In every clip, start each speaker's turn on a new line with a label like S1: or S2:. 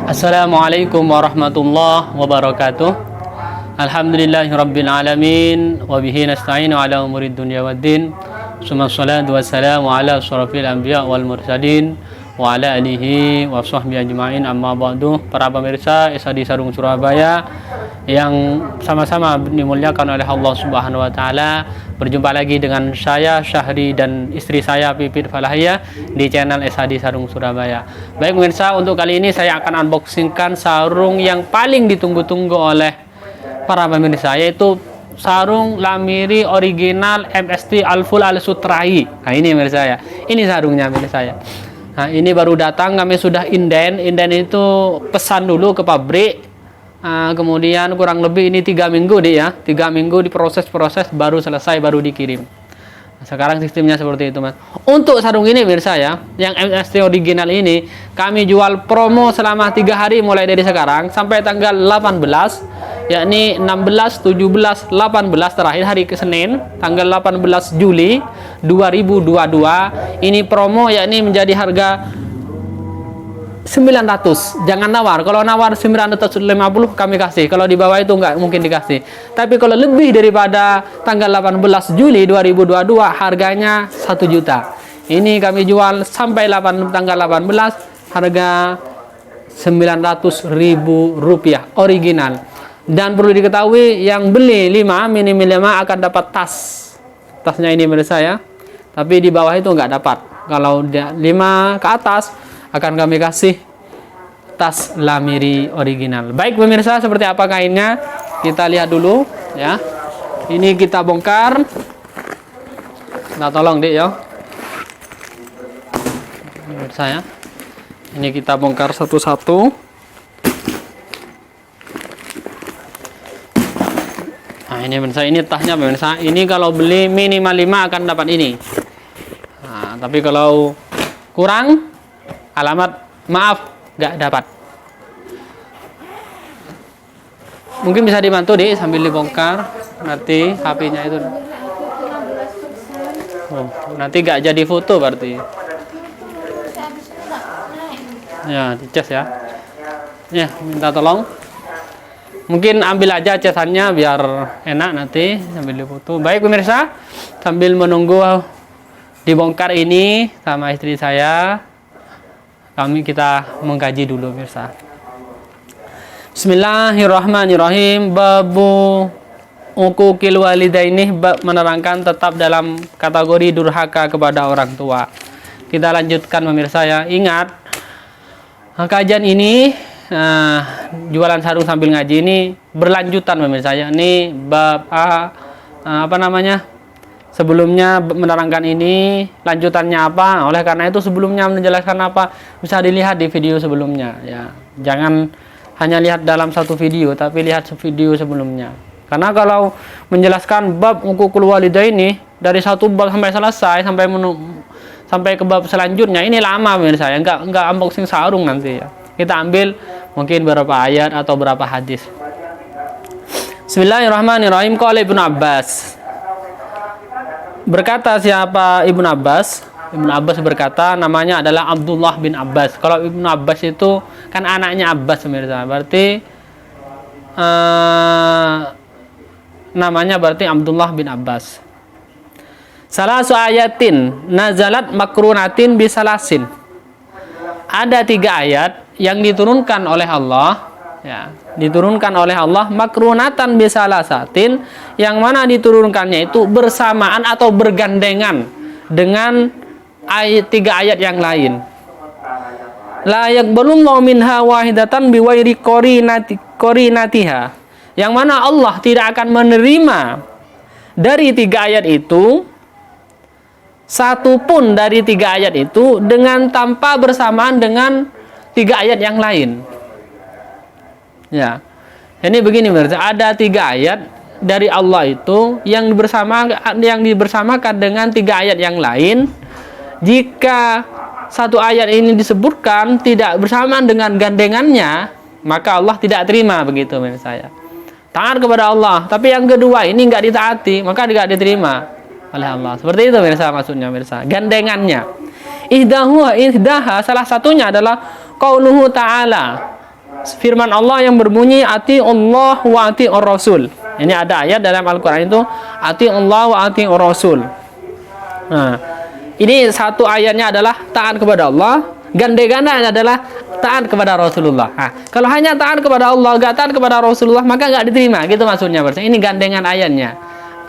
S1: Assalamualaikum warahmatullahi wabarakatuh. Alhamdulillahirabbil alamin wa bihi nasta'inu ala umurid dunya waddin. Summassalatu wassalamu ala asyrafil anbiya wal mursalin wa ala alihi wa sahbihi ajmain, amma ba'du. Para pemirsa SAD Sarung Surabaya yang sama-sama dimuliakan oleh Allah Subhanahu wa taala, berjumpa lagi dengan saya Syahri dan istri saya Pipit Falahiyah di channel SAD Sarung Surabaya. Baik pemirsa, untuk kali ini saya akan unboxingkan sarung yang paling ditunggu-tunggu oleh para pemirsa, yaitu sarung Lamiri original MST Al-Full Al-Sutrai. Nah ini pemirsa ya, ini sarungnya pemirsa ya. Nah ini baru datang, kami sudah inden itu pesan dulu ke pabrik. Kemudian kurang lebih ini 3 minggu deh ya, 3 minggu diproses baru selesai, baru dikirim. Sekarang sistemnya seperti itu mas. Untuk sarung ini pemirsa ya, yang MST original ini kami jual promo selama 3 hari mulai dari sekarang sampai tanggal 18, yakni 16, 17, 18 terakhir hari ke Senin tanggal 18 Juli 2022. Ini promo yakni menjadi harga 900. Jangan nawar. Kalau nawar 950 kami kasih. Kalau di bawah itu nggak mungkin dikasih. Tapi kalau lebih daripada tanggal 18 Juli 2022 harganya 1 juta. Ini kami jual sampai tanggal 18 harga 900.000 rupiah original. Dan perlu diketahui yang beli 5 minimal 5 akan dapat tas. Tasnya ini menurut saya. Tapi di bawah itu nggak dapat. Kalau 5 ke atas akan kami kasih tas Lamiri original. Baik pemirsa, seperti apa kainnya kita lihat dulu ya. Ini kita bongkar. Nah tolong dek ya pemirsa ya. Ini kita bongkar satu-satu. Nah ini pemirsa, ini tasnya pemirsa. Ini kalau beli minimal 5 akan dapat ini. Nah, tapi kalau kurang, alamat maaf nggak dapat. Mungkin bisa dibantu deh sambil dibongkar, nanti HP-nya itu nanti nggak jadi foto berarti ya, dicas ya. Ya minta tolong, mungkin ambil aja casannya biar enak nanti sambil difoto. Baik pemirsa, sambil menunggu dibongkar ini sama istri saya, kita mengkaji dulu pemirsa. Bismillahirrahmanirrahim. Babu uquqil walidaini, bab menerangkan tetap dalam kategori durhaka kepada orang tua. Kita lanjutkan pemirsa ya. Ingat, kajian ini jualan sarung sambil ngaji ini berlanjutan pemirsa ya. Ini bab apa namanya? Sebelumnya menerangkan ini, lanjutannya apa. Oleh karena itu sebelumnya menjelaskan apa bisa dilihat di video sebelumnya ya. Jangan hanya lihat dalam satu video, tapi lihat video sebelumnya. Karena kalau menjelaskan bab uququl walidaini dari satu bab sampai selesai sampai ke bab selanjutnya ini lama pemirsa ya. Enggak unboxing sarung nanti ya. Kita ambil mungkin beberapa ayat atau beberapa hadis. Bismillahirrahmanirrahim. Qala Ibnu Abbas. Berkata siapa Ibnu Abbas? Ibnu Abbas berkata, namanya adalah Abdullah bin Abbas. Kalau Ibnu Abbas itu kan anaknya Abbas pemirsa, berarti namanya berarti Abdullah bin Abbas. Salasu ayatin nazalat makrunatin bisalasin. Ada 3 ayat yang diturunkan oleh Allah ya, diturunkan oleh Allah makrunatan bisalasatin, yang mana diturunkannya itu bersamaan atau bergandengan dengan 3 ayat yang lain. La yaqbalullahu minha wahidatan biwairi qarinatiha, yang mana Allah tidak akan menerima dari 3 ayat itu satu pun dari 3 ayat itu dengan tanpa bersamaan dengan 3 ayat yang lain. Ya, ini begini berarti ada 3 ayat dari Allah itu yang dibersamakan dengan 3 ayat yang lain. Jika satu ayat ini disebutkan tidak bersamaan dengan gandengannya, maka Allah tidak terima, begitu menurut saya. Taat kepada Allah, tapi yang kedua ini nggak ditaati, maka tidak diterima oleh Allah. Seperti itu pemirsa, maksudnya pemirsa. Gandengannya. Ihdaha salah satunya adalah qauluhu ta'ala. firman Allah yang berbunyi ati Allah wa ati Rasul. Ini ada ayat dalam Al-Qur'an itu ati Allah wa ati Rasul. Nah, ini satu ayatnya adalah taat kepada Allah, gandengannya adalah taat kepada Rasulullah. Nah, kalau hanya taat kepada Allah, gak taat kepada Rasulullah, maka gak diterima. Gitu maksudnya. Ini gandengan ayatnya.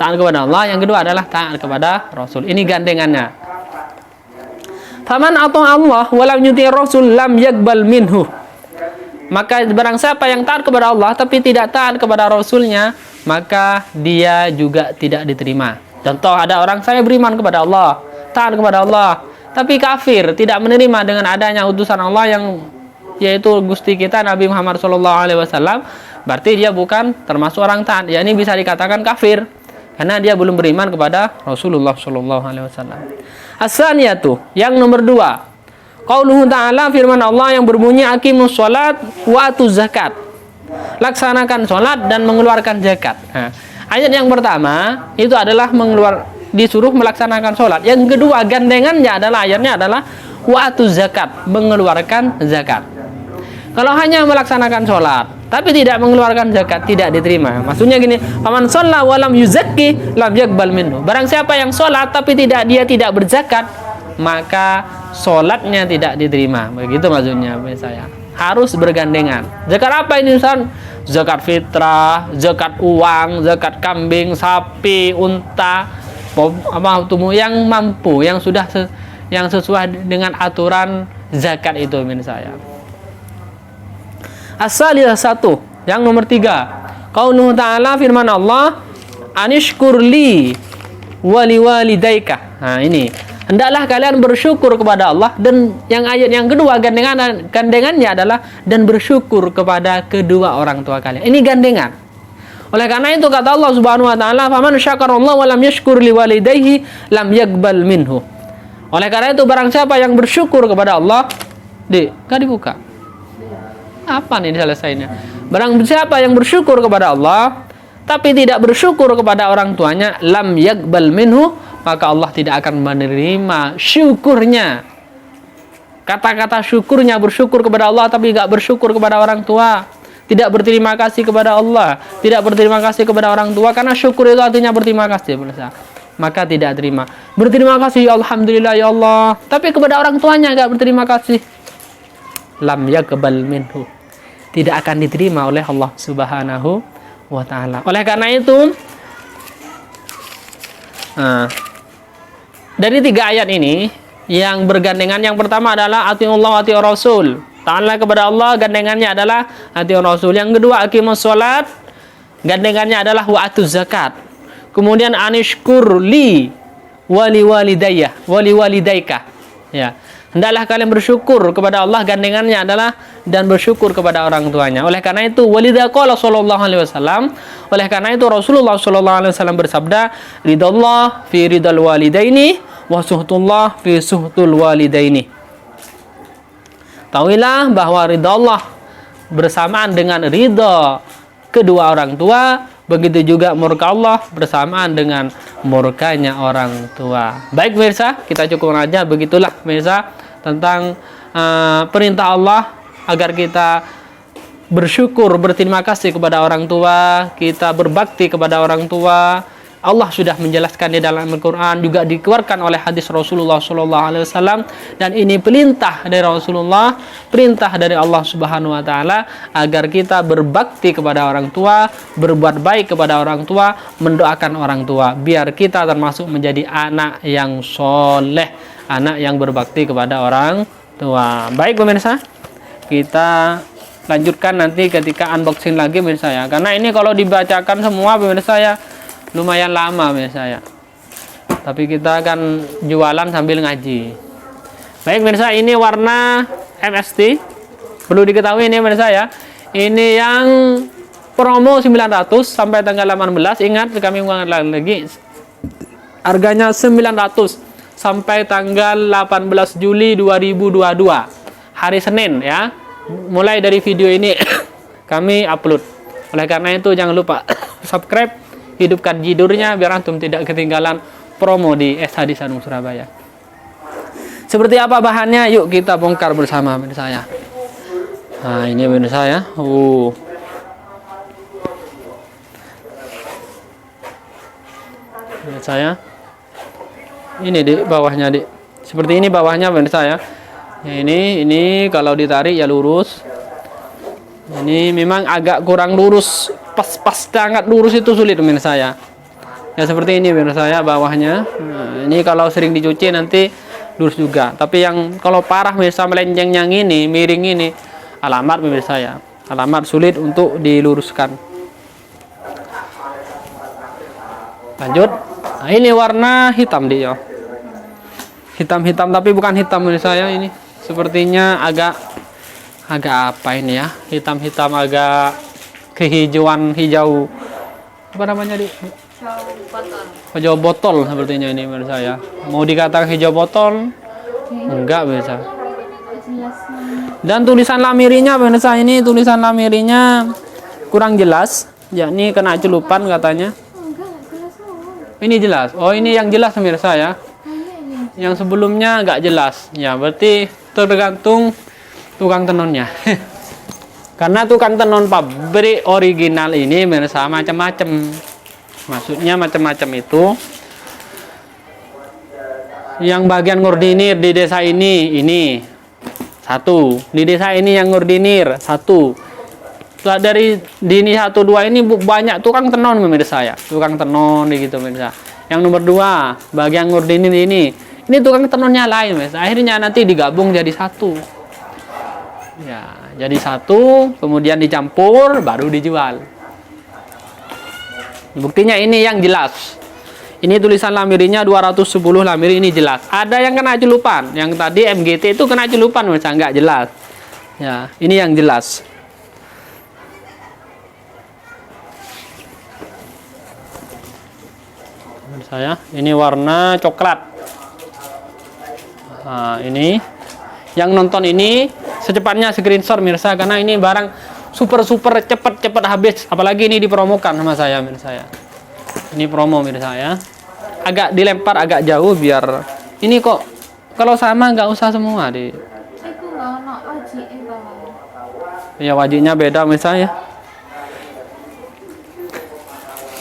S1: Taat kepada Allah, yang kedua adalah taat kepada Rasul. Ini gandengannya. Faman atau Allah walam yuti Rasul lam yakbal minhu. Maka barang siapa yang taat kepada Allah tapi tidak taat kepada Rasulnya, maka dia juga tidak diterima. Contoh, ada orang, saya beriman kepada Allah, taat kepada Allah, tapi kafir, tidak menerima dengan adanya utusan Allah yang yaitu Gusti kita Nabi Muhammad SAW, berarti dia bukan termasuk orang taat. Ya, ini bisa dikatakan kafir karena dia belum beriman kepada Rasulullah SAW. As-saniyatu, yang nomor 2. Qauluhu ta'ala, firman Allah yang berbunyi aqimus sholat wa atuz zakat. Laksanakan sholat dan mengeluarkan zakat. Nah, ayat yang pertama itu adalah disuruh melaksanakan sholat. Yang kedua, gandengannya adalah ayatnya adalah wa atuz zakat, mengeluarkan zakat. Kalau hanya melaksanakan sholat tapi tidak mengeluarkan zakat, tidak diterima. Maksudnya gini, faman sholla wa lam yuzakki lam yakbal minhu. Barang siapa yang sholat tapi dia tidak berzakat, maka sholatnya tidak diterima. Begitu maksudnya saya. Harus bergandengan. Zakat apa ini Ustaz? Zakat fitrah, zakat uang, zakat kambing, sapi, unta, yang mampu, yang sudah yang sesuai dengan aturan zakat itu saya. As-salisatu, yang nomor 3. Qauluhu ta'ala, firman Allah anishkurli wali walidaika. Nah, ini hendaklah kalian bersyukur kepada Allah, dan yang ayat yang kedua gandengannya adalah dan bersyukur kepada kedua orang tua kalian. Ini gandengan. Oleh karena itu kata Allah Subhanahu wa taala, "Faman syakarallaha wa lam yashkur liwalidayhi lam yakbal minhu." Oleh karena itu barang siapa yang bersyukur kepada Allah, enggak dibuka. Apa nih selesainya? Barang siapa yang bersyukur kepada Allah tapi tidak bersyukur kepada orang tuanya, lam yakbal minhu, maka Allah tidak akan menerima syukurnya. Kata-kata syukurnya, bersyukur kepada Allah tapi tidak bersyukur kepada orang tua, tidak berterima kasih kepada Allah, tidak berterima kasih kepada orang tua, karena syukur itu artinya berterima kasih, maka tidak terima. Berterima kasih, alhamdulillah ya Allah, tapi kepada orang tuanya tidak berterima kasih, lam yakbal minhu, tidak akan diterima oleh Allah Subhanahu wa ta'ala. Oleh karena itu, dari 3 ayat ini yang bergandengan, yang pertama adalah atiullah wa atiur rasul, taatlah kepada Allah, gandengannya adalah atiur rasul. Yang kedua aqimus sholat, gandengannya adalah wa atuz zakat. Kemudian anishkur li wali walidaika. Ya, hendaklah kalian bersyukur kepada Allah, gandengannya adalah dan bersyukur kepada orang tuanya. Oleh karena itu walidha qala sallallahu alaihi wasallam, oleh karena itu Rasulullah sallallahu alaihi wasallam bersabda, ridallah fi ridal walidaini wa suhtullah fi suhtul walidaini. Tahuilah bahwa ridha Allah bersamaan dengan ridha kedua orang tua, begitu juga murka Allah bersamaan dengan murkanya orang tua. Baik pemirsa, kita cukup aja begitulah pemirsa tentang perintah Allah agar kita bersyukur, berterima kasih kepada orang tua, kita berbakti kepada orang tua. Allah sudah menjelaskan di dalam Al-Quran, juga dikeluarkan oleh hadis Rasulullah SAW, dan ini perintah dari Rasulullah, perintah dari Allah Subhanahu wa Ta'ala agar kita berbakti kepada orang tua, berbuat baik kepada orang tua, mendoakan orang tua, biar kita termasuk menjadi anak yang soleh, anak yang berbakti kepada orang tua. Baik pemirsa, kita lanjutkan nanti ketika unboxing lagi pemirsa ya, karena ini kalau dibacakan semua pemirsa ya lumayan lama pemirsa ya, tapi kita akan jualan sambil ngaji. Baik pemirsa, ini warna MST, perlu diketahui ini pemirsa ya, ini yang promo 900 sampai tanggal 18. Ingat, kami ulangi lagi, harganya 900 sampai tanggal 18 Juli 2022, hari Senin ya, mulai dari video ini kami upload. Oleh karena itu jangan lupa subscribe, hidupkan jidurnya biar antum tidak ketinggalan promo di SH Sanung Surabaya. Seperti apa bahannya? Yuk kita bongkar bersama saya. Nah, ini pemirsa ya. Pemirsa ya. Ini di bawahnya, Dik. Seperti ini bawahnya pemirsa ya. Ini kalau ditarik ya lurus. Ini memang agak kurang lurus, pas sangat lurus itu sulit pemirsa ya. Ya seperti ini pemirsa ya bawahnya. Nah, ini kalau sering dicuci nanti lurus juga. Tapi yang kalau parah pemirsa melenceng yang ini, miring ini, alamat pemirsa ya. Alamat sulit untuk diluruskan. Lanjut. Nah, ini warna hitam dia. Hitam-hitam tapi bukan hitam pemirsa ya ini. Sepertinya agak apa ini ya, hitam-hitam agak kehijauan hijau apa namanya di hijau botol sepertinya ini pemirsa ya. Mau dikatakan hijau botol enggak pemirsa. Dan tulisan lamirinya pemirsa, ini tulisan lamirinya kurang jelas, yakni kena celupan katanya. Ini jelas. Oh ini yang jelas pemirsa ya. Yang sebelumnya enggak jelas ya, berarti tergantung tukang tenunnya. Karena tukang tenun pabrik original ini pemirsa macam-macam. Maksudnya macam-macam itu. Yang bagian ngordinir di desa ini satu. Di desa ini yang ngordinir satu. Setelah dari dini 1 2 ini banyak tukang tenun pemirsa ya. Tukang tenun gitu pemirsa. Yang nomor 2, bagian ngordinir ini tukang tenunnya lain pemirsa. Akhirnya nanti digabung jadi satu. Ya, jadi satu, kemudian dicampur, baru dijual. Buktinya ini yang jelas. Ini tulisan lamirinya 210 lamiri, ini jelas. Ada yang kena celupan. Yang tadi MGT itu kena celupan, misalnya nggak jelas. Ya, ini yang jelas. Saya, ini warna coklat. Nah, ini yang nonton ini secepatnya screenshot mirsa, karena ini barang super cepet habis, apalagi ini dipromokan sama saya mirsa ya. Ini promo mirsa ya. Agak dilempar agak jauh biar ini kok kalau sama nggak usah semua di. Ya wajibnya beda mirsa ya.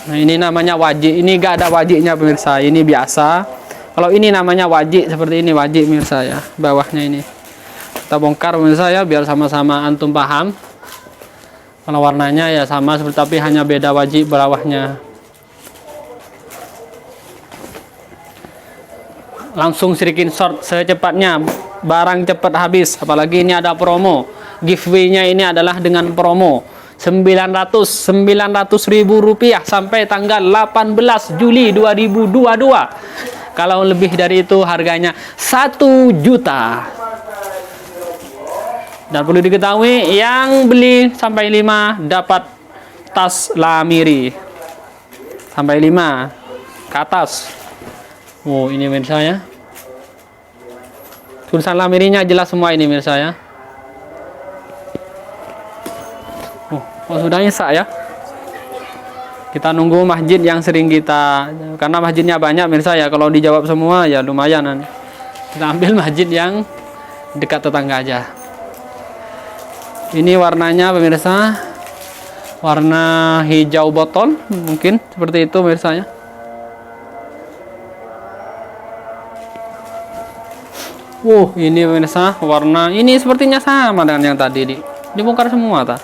S1: Nah ini namanya wajib, ini nggak ada wajibnya pemirsa, ini biasa. Kalau ini namanya wajib, seperti ini wajib pemirsa ya, bawahnya ini. Kita bongkar pemirsa ya, biar sama-sama antum paham. Kalau warnanya ya sama seperti, tapi hanya beda wajib bawahnya. Langsung screenshot secepatnya, barang cepat habis. Apalagi ini ada promo, giveaway-nya ini adalah dengan promo 900.000 rupiah sampai tanggal 18 Juli 2022. Kalau lebih dari itu harganya 1 juta. Dan perlu diketahui yang beli sampai 5 dapat tas lamiri sampai 5 ke atas. Oh ini pemirsa ya, tulisan lamirinya jelas semua ini pemirsa ya. Oh sudah nyesak ya. Kita nunggu masjid yang sering kita, karena masjidnya banyak pemirsa ya. Kalau dijawab semua ya lumayan nanti. Kita ambil masjid yang dekat tetangga aja. Ini warnanya pemirsa, warna hijau botol mungkin seperti itu pemirsa ya. Ini pemirsa warna ini sepertinya sama dengan yang tadi dibongkar semua ta.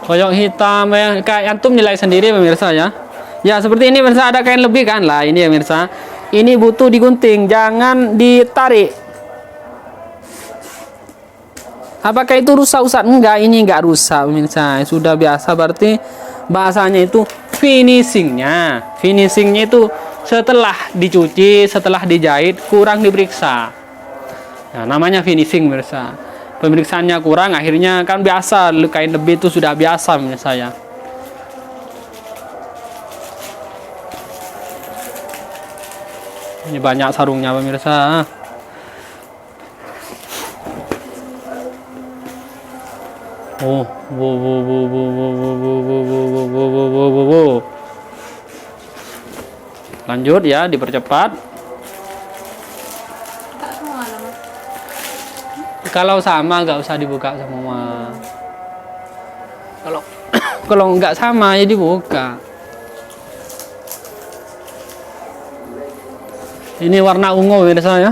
S1: Koyok hitam ya, kayak antum nilai sendiri pemirsa ya. Ya seperti ini pemirsa, ada kain lebih kan lah ini ya pemirsa. Ini butuh digunting, jangan ditarik. Apakah itu rusak Ustaz? Enggak, ini enggak rusak pemirsa. Sudah biasa, berarti bahasanya itu finishingnya. Finishingnya itu setelah dicuci, setelah dijahit, kurang diperiksa. Nah, namanya finishing pemirsa. Pemeriksaannya kurang, akhirnya kan biasa kain lebih itu sudah biasa menurut saya. Ini banyak sarungnya pemirsa. Lanjut ya, dipercepat.
S2: Buka semua lah, Mas.
S1: Kalau sama nggak usah dibuka semua. Kalau kalau nggak sama ya dibuka. Ini warna ungu pemirsa ya.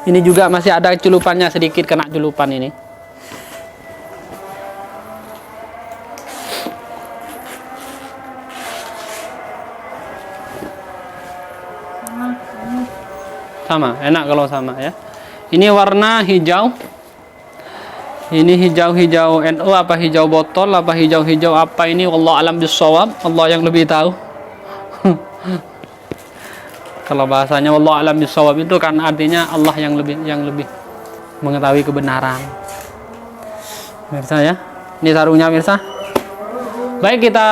S1: Ini juga masih ada culupannya sedikit, kena culupan ini. Sama, enak kalau sama ya. Ini warna hijau. Ini hijau-hijau NU apa hijau botol apa hijau-hijau apa ini, wallahu alam bissawab. Allah yang lebih tahu. Kalau bahasanya wallahu alam bissawab itu kan artinya Allah yang lebih mengetahui kebenaran. Pemirsa ya. Ini sarungnya pemirsa. Baik, kita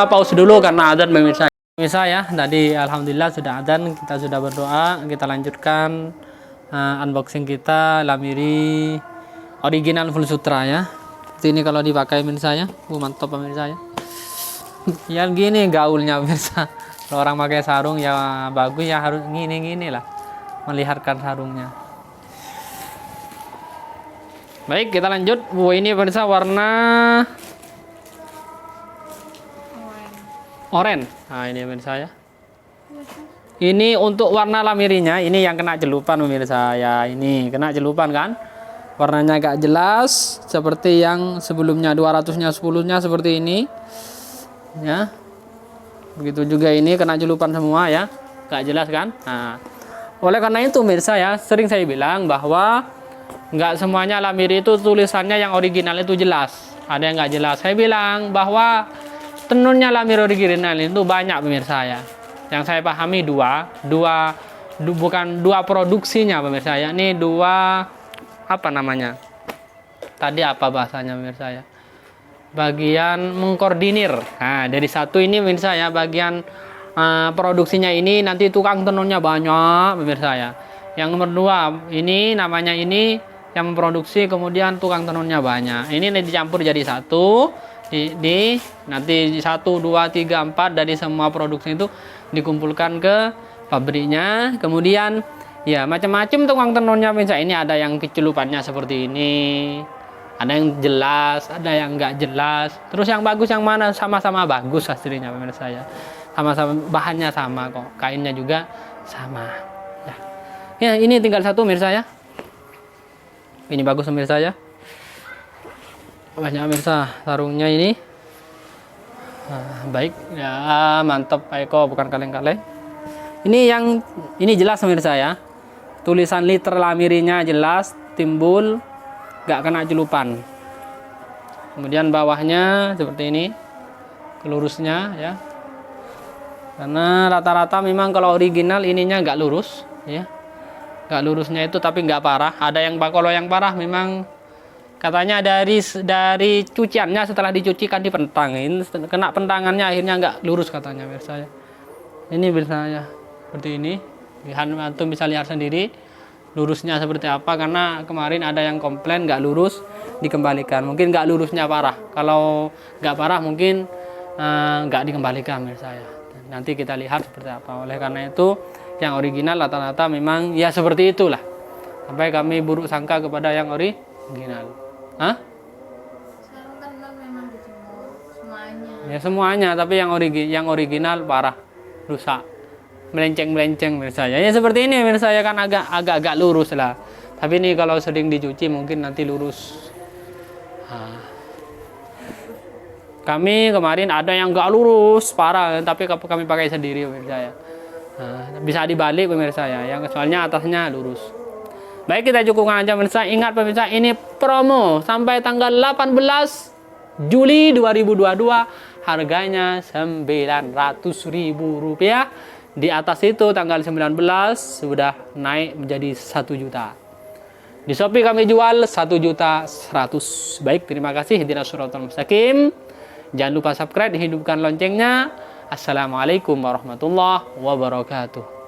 S1: pause dulu karena adzan pemirsa. Pemirsa ya, tadi alhamdulillah sudah adzan, kita sudah berdoa, kita lanjutkan unboxing kita Lamiri original full sutra ya. Seperti ini kalau dipakai pemirsa ya. Mantap pemirsa ya. Ya gini gaulnya pemirsa. Kalau orang pakai sarung ya bagus ya, harus gini lah melihatkan sarungnya. Baik, kita lanjut. Ini pemirsa warna oranye. Nah, ini pemirsa ya. Ini untuk warna lamirinya, ini yang kena celupan pemirsa ya. Ini kena celupan kan? Warnanya agak jelas seperti yang sebelumnya, 200-nya 10-nya seperti ini. Ya. Begitu juga ini kena celupan semua ya. Gak jelas kan? Nah, oleh karena itu pemirsa ya, sering saya bilang bahwa nggak semuanya lamiri itu tulisannya yang original itu jelas. Ada yang nggak jelas. Saya bilang bahwa tenunnya lamiri original itu banyak pemirsa ya. Yang saya pahami bukan dua produksinya pemirsa ya. Ini dua apa namanya? Tadi apa bahasanya pemirsa ya? Bagian mengkoordinir. Nah, dari satu ini pemirsa ya, bagian produksinya ini nanti tukang tenunnya banyak pemirsa ya. Yang nomor 2 ini namanya ini yang memproduksi, kemudian tukang tenunnya banyak. Ini dicampur jadi satu. Nanti 1, 2, 3, 4 dari semua produksi itu dikumpulkan ke pabriknya. Kemudian ya macam-macam tukang tenunnya pemirsa. Ini ada yang kecelupannya seperti ini, ada yang jelas, ada yang enggak jelas. Terus yang bagus yang mana? Sama-sama bagus hasilnya pemirsa ya. Sama-sama bahannya sama kok, kainnya juga sama ya. Ya, ini tinggal satu pemirsa ya. Ini bagus pemirsa ya. Banyak pemirsa sarungnya ini. Nah, baik ya, mantap Pak Eko, bukan kaleng-kaleng. Ini jelas pemirsa ya. Tulisan liter lamirinya jelas, timbul, gak kena celupan. Kemudian bawahnya seperti ini, lurusnya ya. Karena rata-rata memang kalau original ininya gak lurus ya. Gak lurusnya itu tapi gak parah. Ada yang kalau yang parah memang katanya dari cuciannya, setelah dicuci kan dipentangin, kena pentangannya akhirnya nggak lurus katanya pemirsa ya. Ini pemirsa ya, seperti ini. Antum bisa lihat sendiri lurusnya seperti apa, karena kemarin ada yang komplain nggak lurus, dikembalikan. Mungkin nggak lurusnya parah. Kalau nggak parah mungkin nggak dikembalikan pemirsa ya. Nanti kita lihat seperti apa. Oleh karena itu yang original rata-rata memang ya seperti itulah. Sampai kami buruk sangka kepada yang original. Hah?
S2: Sarung kan memang dijemur semuanya.
S1: Ya semuanya, tapi yang original parah, rusak, melenceng misalnya. Ya seperti ini misalnya kan agak lurus lah. Tapi ini kalau sering dicuci mungkin nanti lurus. Kami kemarin ada yang nggak lurus parah, tapi kami pakai sendiri pemirsa ya. Bisa dibalik pemirsa ya, yang soalnya atasnya lurus. Baik, kita cukupkan aja pemirsa. Ingat pemirsa, ini promo sampai tanggal 18 Juli 2022. Harganya Rp900.000. Di atas itu tanggal 19 sudah naik menjadi 1 juta. Di Shopee kami jual 1.100.000. Baik, terima kasih. Ihdinas shiratal mustaqim. Jangan lupa subscribe, hidupkan loncengnya. Assalamualaikum warahmatullahi wabarakatuh.